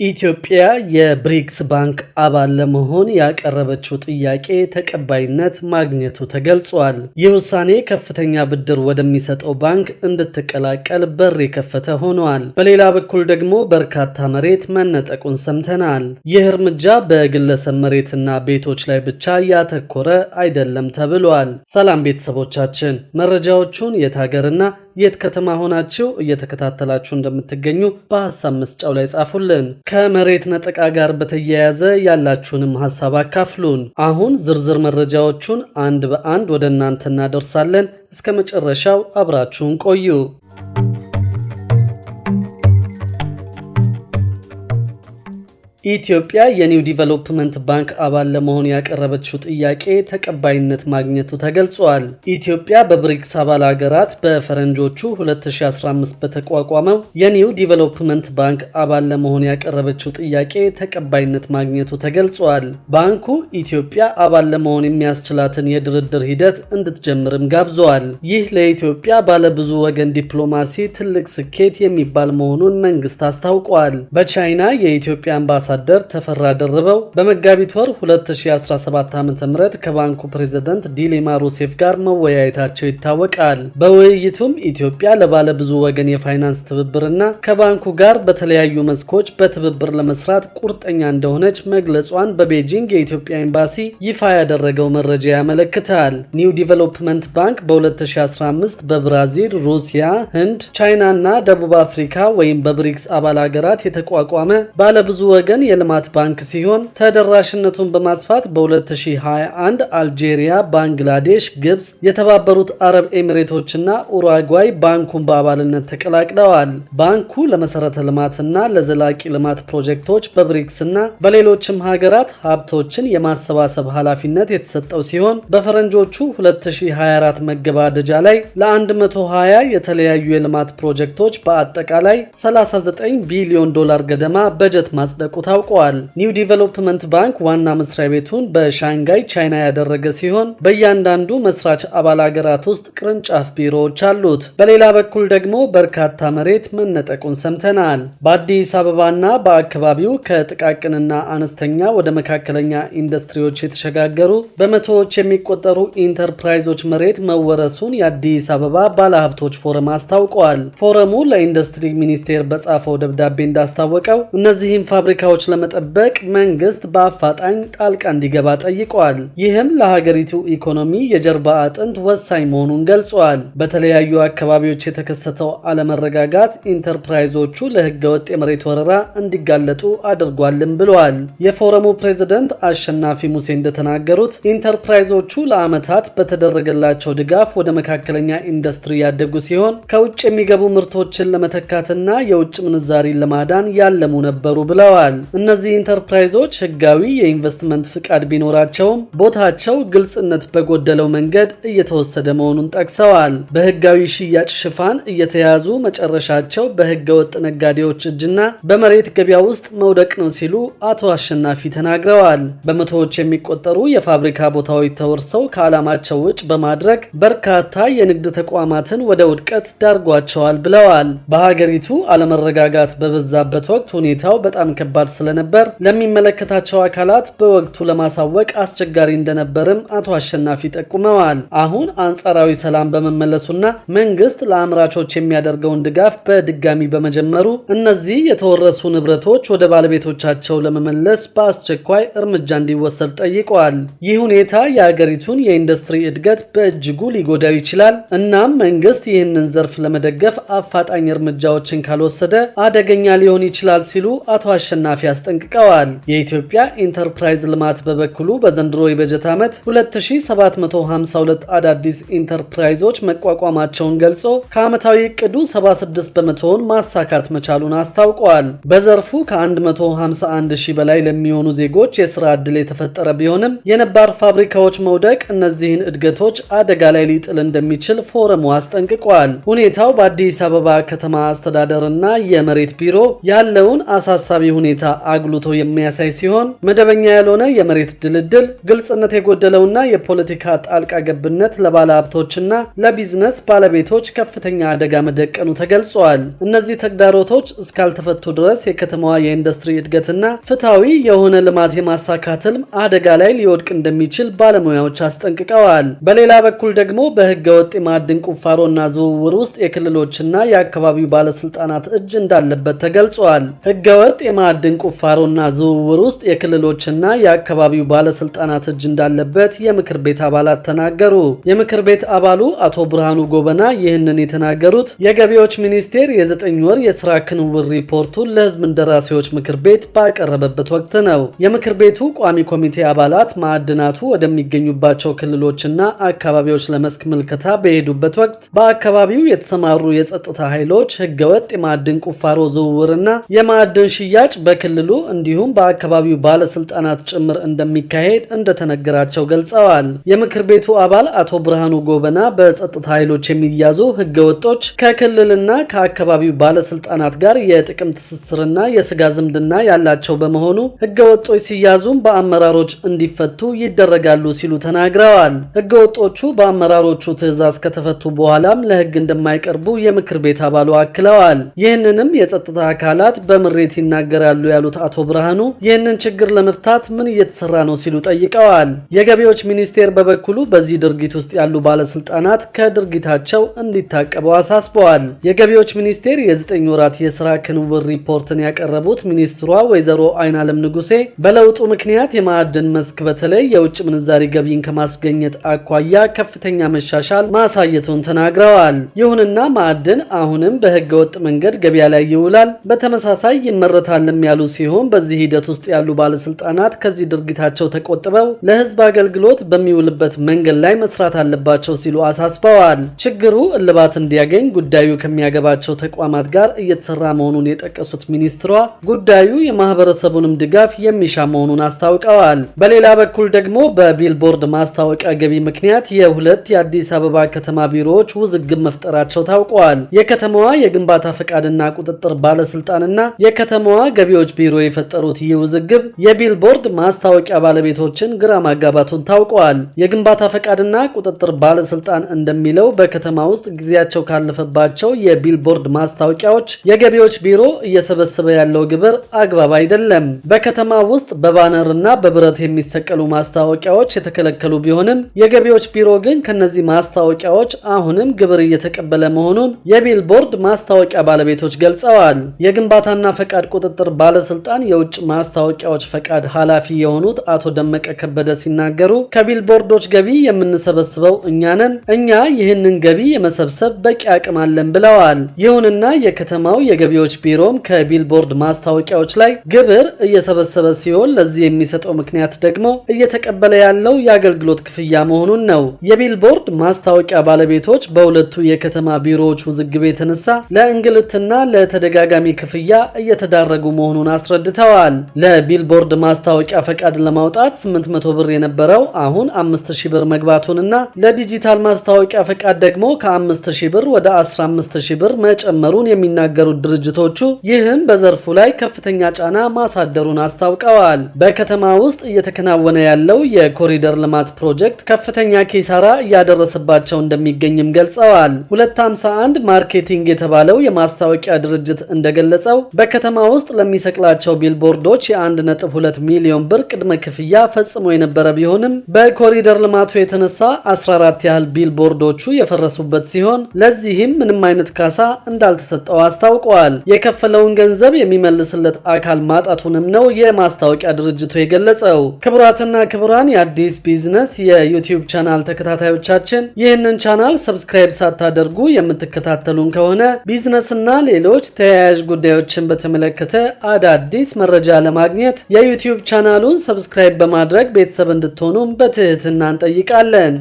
ኢትዮጵያ የብሪክስ ባንክ አባል ለመሆን ያቀረበችው ጥያቄ ተቀባይነት ማግኘቱ ተገልጿል። ይህ ውሳኔ ከፍተኛ ብድር ወደሚሰጠው ባንክ እንድትቀላቀል በር የከፈተ ሆኗል። በሌላ በኩል ደግሞ በርካታ መሬት መነጠቁን ሰምተናል። ይህ እርምጃ በግለሰብ መሬትና ቤቶች ላይ ብቻ ያተኮረ አይደለም ተብሏል። ሰላም ቤተሰቦቻችን፣ መረጃዎቹን የት ሀገርና የት ከተማ ሆናችሁ እየተከታተላችሁ እንደምትገኙ በሐሳብ መስጫው ላይ ጻፉልን። ከመሬት ነጠቃ ጋር በተያያዘ ያላችሁንም ሐሳብ አካፍሉን። አሁን ዝርዝር መረጃዎቹን አንድ በአንድ ወደ እናንተ እናደርሳለን። እስከ መጨረሻው አብራችሁን ቆዩ። ኢትዮጵያ የኒው ዲቨሎፕመንት ባንክ አባል ለመሆን ያቀረበችው ጥያቄ ተቀባይነት ማግኘቱ ተገልጿል። ኢትዮጵያ በብሪክስ አባል ሀገራት በፈረንጆቹ 2015 በተቋቋመው የኒው ዲቨሎፕመንት ባንክ አባል ለመሆን ያቀረበችው ጥያቄ ተቀባይነት ማግኘቱ ተገልጿል። ባንኩ ኢትዮጵያ አባል ለመሆን የሚያስችላትን የድርድር ሂደት እንድትጀምርም ጋብዘዋል። ይህ ለኢትዮጵያ ባለብዙ ወገን ዲፕሎማሲ ትልቅ ስኬት የሚባል መሆኑን መንግስት አስታውቋል። በቻይና የኢትዮጵያ አምባሳደር ተፈራ ደርበው በመጋቢት ወር 2017 ዓ.ም ከባንኩ ፕሬዝዳንት ዲሌማ ሩሴፍ ጋር መወያየታቸው ይታወቃል። በውይይቱም ኢትዮጵያ ለባለ ብዙ ወገን የፋይናንስ ትብብርና ከባንኩ ጋር በተለያዩ መስኮች በትብብር ለመስራት ቁርጠኛ እንደሆነች መግለጿን በቤጂንግ የኢትዮጵያ ኤምባሲ ይፋ ያደረገው መረጃ ያመለክታል። ኒው ዲቨሎፕመንት ባንክ በ2015 በብራዚል፣ ሩሲያ፣ ህንድ፣ ቻይና እና ደቡብ አፍሪካ ወይም በብሪክስ አባል ሀገራት የተቋቋመ ባለ ብዙ ወገን የልማት ባንክ ሲሆን ተደራሽነቱን በማስፋት በ2021 አልጄሪያ፣ ባንግላዴሽ፣ ግብጽ፣ የተባበሩት አረብ ኤሚሬቶችና ኡሩጓይ ባንኩን በአባልነት ተቀላቅለዋል። ባንኩ ለመሰረተ ልማትና ለዘላቂ ልማት ፕሮጀክቶች በብሪክስና በሌሎችም ሀገራት ሀብቶችን የማሰባሰብ ኃላፊነት የተሰጠው ሲሆን በፈረንጆቹ 2024 መገባደጃ ላይ ለ120 የተለያዩ የልማት ፕሮጀክቶች በአጠቃላይ $39 ቢሊዮን ገደማ በጀት ማጽደቁ ታውቋል። ኒው ዲቨሎፕመንት ባንክ ዋና መስሪያ ቤቱን በሻንጋይ ቻይና ያደረገ ሲሆን በእያንዳንዱ መስራች አባል ሀገራት ውስጥ ቅርንጫፍ ቢሮዎች አሉት። በሌላ በኩል ደግሞ በርካታ መሬት መነጠቁን ሰምተናል። በአዲስ አበባና በአካባቢው ከጥቃቅንና አነስተኛ ወደ መካከለኛ ኢንዱስትሪዎች የተሸጋገሩ በመቶዎች የሚቆጠሩ ኢንተርፕራይዞች መሬት መወረሱን የአዲስ አበባ ባለሀብቶች ፎረም አስታውቋል። ፎረሙ ለኢንዱስትሪ ሚኒስቴር በጻፈው ደብዳቤ እንዳስታወቀው እነዚህን ፋብሪካዎች ለመጠበቅ መንግስት በአፋጣኝ ጣልቃ እንዲገባ ጠይቋል። ይህም ለሀገሪቱ ኢኮኖሚ የጀርባ አጥንት ወሳኝ መሆኑን ገልጿል። በተለያዩ አካባቢዎች የተከሰተው አለመረጋጋት ኢንተርፕራይዞቹ ለህገወጥ የመሬት ወረራ እንዲጋለጡ አድርጓልም ብለዋል። የፎረሙ ፕሬዝዳንት አሸናፊ ሙሴ እንደተናገሩት ኢንተርፕራይዞቹ ለዓመታት በተደረገላቸው ድጋፍ ወደ መካከለኛ ኢንዱስትሪ ያደጉ ሲሆን ከውጭ የሚገቡ ምርቶችን ለመተካትና የውጭ ምንዛሪን ለማዳን ያለሙ ነበሩ ብለዋል። እነዚህ ኢንተርፕራይዞች ህጋዊ የኢንቨስትመንት ፍቃድ ቢኖራቸውም ቦታቸው ግልጽነት በጎደለው መንገድ እየተወሰደ መሆኑን ጠቅሰዋል። በህጋዊ ሽያጭ ሽፋን እየተያዙ መጨረሻቸው በህገወጥ ነጋዴዎች እጅና በመሬት ገበያ ውስጥ መውደቅ ነው ሲሉ አቶ አሸናፊ ተናግረዋል። በመቶዎች የሚቆጠሩ የፋብሪካ ቦታዎች ተወርሰው ከዓላማቸው ውጭ በማድረግ በርካታ የንግድ ተቋማትን ወደ ውድቀት ዳርጓቸዋል ብለዋል። በሀገሪቱ አለመረጋጋት በበዛበት ወቅት ሁኔታው በጣም ከባድ ስለነበር ለሚመለከታቸው አካላት በወቅቱ ለማሳወቅ አስቸጋሪ እንደነበርም አቶ አሸናፊ ጠቁመዋል። አሁን አንጻራዊ ሰላም በመመለሱና መንግስት ለአምራቾች የሚያደርገውን ድጋፍ በድጋሚ በመጀመሩ እነዚህ የተወረሱ ንብረቶች ወደ ባለቤቶቻቸው ለመመለስ በአስቸኳይ እርምጃ እንዲወሰድ ጠይቀዋል። ይህ ሁኔታ የሀገሪቱን የኢንዱስትሪ እድገት በእጅጉ ሊጎዳው ይችላል። እናም መንግስት ይህንን ዘርፍ ለመደገፍ አፋጣኝ እርምጃዎችን ካልወሰደ አደገኛ ሊሆን ይችላል ሲሉ አቶ አሸናፊ አስጠንቅቀዋል። የኢትዮጵያ ኢንተርፕራይዝ ልማት በበኩሉ በዘንድሮ የበጀት ዓመት 2752 አዳዲስ ኢንተርፕራይዞች መቋቋማቸውን ገልጾ ከዓመታዊ እቅዱ 76 በመቶውን ማሳካት መቻሉን አስታውቋል። በዘርፉ ከ151 ሺህ በላይ ለሚሆኑ ዜጎች የሥራ ዕድል የተፈጠረ ቢሆንም የነባር ፋብሪካዎች መውደቅ እነዚህን እድገቶች አደጋ ላይ ሊጥል እንደሚችል ፎረሙ አስጠንቅቋል። ሁኔታው በአዲስ አበባ ከተማ አስተዳደርና የመሬት ቢሮ ያለውን አሳሳቢ ሁኔታ አጉልቶ የሚያሳይ ሲሆን መደበኛ ያልሆነ የመሬት ድልድል፣ ግልጽነት የጎደለውና የፖለቲካ ጣልቃ ገብነት ለባለ ሀብቶችና ለቢዝነስ ባለቤቶች ከፍተኛ አደጋ መደቀኑ ተገልጿል። እነዚህ ተግዳሮቶች እስካልተፈቱ ድረስ የከተማዋ የኢንዱስትሪ እድገትና ፍትሃዊ የሆነ ልማት የማሳካት ህልም አደጋ ላይ ሊወድቅ እንደሚችል ባለሙያዎች አስጠንቅቀዋል። በሌላ በኩል ደግሞ በህገ ወጥ የማዕድን ቁፋሮና ዝውውር ውስጥ የክልሎችና የአካባቢው ባለስልጣናት እጅ እንዳለበት ተገልጿል። ህገ ወጥ የማዕድን ቁፋሮና ዝውውር ውስጥ የክልሎችና የአካባቢው ባለስልጣናት እጅ እንዳለበት የምክር ቤት አባላት ተናገሩ። የምክር ቤት አባሉ አቶ ብርሃኑ ጎበና ይህንን የተናገሩት የገቢዎች ሚኒስቴር የ9 ወር የስራ ክንውን ሪፖርቱን ለህዝብ እንደራሴዎች ምክር ቤት ባቀረበበት ወቅት ነው። የምክር ቤቱ ቋሚ ኮሚቴ አባላት ማዕድናቱ ወደሚገኙባቸው ክልሎችና አካባቢዎች ለመስክ ምልከታ በሄዱበት ወቅት በአካባቢው የተሰማሩ የጸጥታ ኃይሎች ህገወጥ የማዕድን ቁፋሮ ዝውውርና የማዕድን ሽያጭ በክልሉ እንዲሁም በአካባቢው ባለስልጣናት ጭምር እንደሚካሄድ እንደተነገራቸው ገልጸዋል። የምክር ቤቱ አባል አቶ ብርሃኑ ጎበና በጸጥታ ኃይሎች የሚያዙ ህገወጦች ከክልልና ከአካባቢው ባለስልጣናት ጋር የጥቅም ትስስርና የስጋ ዝምድና ያላቸው በመሆኑ ህገወጦች ሲያዙም በአመራሮች እንዲፈቱ ይደረጋሉ ሲሉ ተናግረዋል። ህገወጦቹ በአመራሮቹ ትዕዛዝ ከተፈቱ በኋላም ለህግ እንደማይቀርቡ የምክር ቤት አባሉ አክለዋል። ይህንንም የጸጥታ አካላት በምሬት ይናገራሉ ያሉት አቶ ብርሃኑ ይህንን ችግር ለመፍታት ምን እየተሰራ ነው ሲሉ ጠይቀዋል። የገቢዎች ሚኒስቴር በበኩሉ በዚህ ድርጊት ውስጥ ያሉ ባለስልጣናት ከድርጊታቸው እንዲታቀቡ አሳስበዋል። የገቢዎች ሚኒስቴር የ9 ወራት የስራ ክንውን ሪፖርትን ያቀረቡት ሚኒስትሯ ወይዘሮ አይናለም ንጉሴ በለውጡ ምክንያት የማዕድን መስክ በተለይ የውጭ ምንዛሪ ገቢን ከማስገኘት አኳያ ከፍተኛ መሻሻል ማሳየቱን ተናግረዋል። ይሁንና ማዕድን አሁንም በህገ ወጥ መንገድ ገበያ ላይ ይውላል፣ በተመሳሳይ ይመረታልም ያሉ ሲሆን በዚህ ሂደት ውስጥ ያሉ ባለስልጣናት ከዚህ ድርጊታቸው ተቆጥበው ለህዝብ አገልግሎት በሚውልበት መንገድ ላይ መስራት አለባቸው ሲሉ አሳስበዋል። ችግሩ እልባት እንዲያገኝ ጉዳዩ ከሚያገባቸው ተቋማት ጋር እየተሰራ መሆኑን የጠቀሱት ሚኒስትሯ ጉዳዩ የማህበረሰቡንም ድጋፍ የሚሻ መሆኑን አስታውቀዋል። በሌላ በኩል ደግሞ በቢልቦርድ ማስታወቂያ ገቢ ምክንያት የሁለት የአዲስ አበባ ከተማ ቢሮዎች ውዝግብ መፍጠራቸው ታውቋል። የከተማዋ የግንባታ ፈቃድና ቁጥጥር ባለስልጣንና የከተማዋ ገቢዎች ቢሮ የፈጠሩት ይህ ውዝግብ የቢልቦርድ ማስታወቂያ ባለቤቶችን ግራ ማጋባቱን ታውቋል። የግንባታ ፈቃድና ቁጥጥር ባለስልጣን እንደሚለው በከተማ ውስጥ ጊዜያቸው ካለፈባቸው የቢልቦርድ ማስታወቂያዎች የገቢዎች ቢሮ እየሰበሰበ ያለው ግብር አግባብ አይደለም። በከተማ ውስጥ በባነርና በብረት የሚሰቀሉ ማስታወቂያዎች የተከለከሉ ቢሆንም የገቢዎች ቢሮ ግን ከነዚህ ማስታወቂያዎች አሁንም ግብር እየተቀበለ መሆኑን የቢልቦርድ ማስታወቂያ ባለቤቶች ገልጸዋል። የግንባታና ፈቃድ ቁጥጥር ባለስልጣን የውጭ ማስታወቂያዎች ፈቃድ ኃላፊ የሆኑት አቶ ደመቀ ከበደ ሲናገሩ ከቢልቦርዶች ገቢ የምንሰበስበው እኛ ነን፣ እኛ ይህንን ገቢ የመሰብሰብ በቂ አቅም አለን ብለዋል። ይሁንና የከተማው የገቢዎች ቢሮም ከቢልቦርድ ማስታወቂያዎች ላይ ግብር እየሰበሰበ ሲሆን ለዚህ የሚሰጠው ምክንያት ደግሞ እየተቀበለ ያለው የአገልግሎት ክፍያ መሆኑን ነው። የቢልቦርድ ማስታወቂያ ባለቤቶች በሁለቱ የከተማ ቢሮዎች ውዝግብ የተነሳ ለእንግልትና ለተደጋጋሚ ክፍያ እየተዳረጉ መሆኑን አስረድተዋል። ለቢልቦርድ ማስታወቂያ ፈቃድ ለማውጣት 800 ብር የነበረው አሁን 5000 ብር መግባቱንና ለዲጂታል ማስታወቂያ ፈቃድ ደግሞ ከ5000 ብር ወደ 15000 ብር መጨመሩን የሚናገሩት ድርጅቶቹ ይህም በዘርፉ ላይ ከፍተኛ ጫና ማሳደሩን አስታውቀዋል። በከተማ ውስጥ እየተከናወነ ያለው የኮሪደር ልማት ፕሮጀክት ከፍተኛ ኪሳራ እያደረሰባቸው እንደሚገኝም ገልጸዋል። 251 ማርኬቲንግ የተባለው የማስታወቂያ ድርጅት እንደገለጸው በከተማ ውስጥ ለሚሰቅላቸው ቢልቦርዶች የ1.2 ሚሊዮን ብር ቅድመ ክፍያ ፈጽሞ የነበረ ቢሆንም በኮሪደር ልማቱ የተነሳ 14 ያህል ቢልቦርዶቹ የፈረሱበት ሲሆን ለዚህም ምንም አይነት ካሳ እንዳልተሰጠው አስታውቀዋል። የከፈለውን ገንዘብ የሚመልስለት አካል ማጣቱንም ነው የማስታወቂያ ድርጅቱ የገለጸው። ክቡራትና ክቡራን የአዲስ ቢዝነስ የዩቲዩብ ቻናል ተከታታዮቻችን ይህንን ቻናል ሰብስክራይብ ሳታደርጉ የምትከታተሉን ከሆነ ቢዝነስና ሌሎች ተያያዥ ጉዳዮችን በተመለከተ አዳዲስ መረጃ ለማግኘት የዩቲዩብ ቻናሉን ሰብስክራይብ በማድረግ ቤተሰብ እንድትሆኑም በትህትና እንጠይቃለን።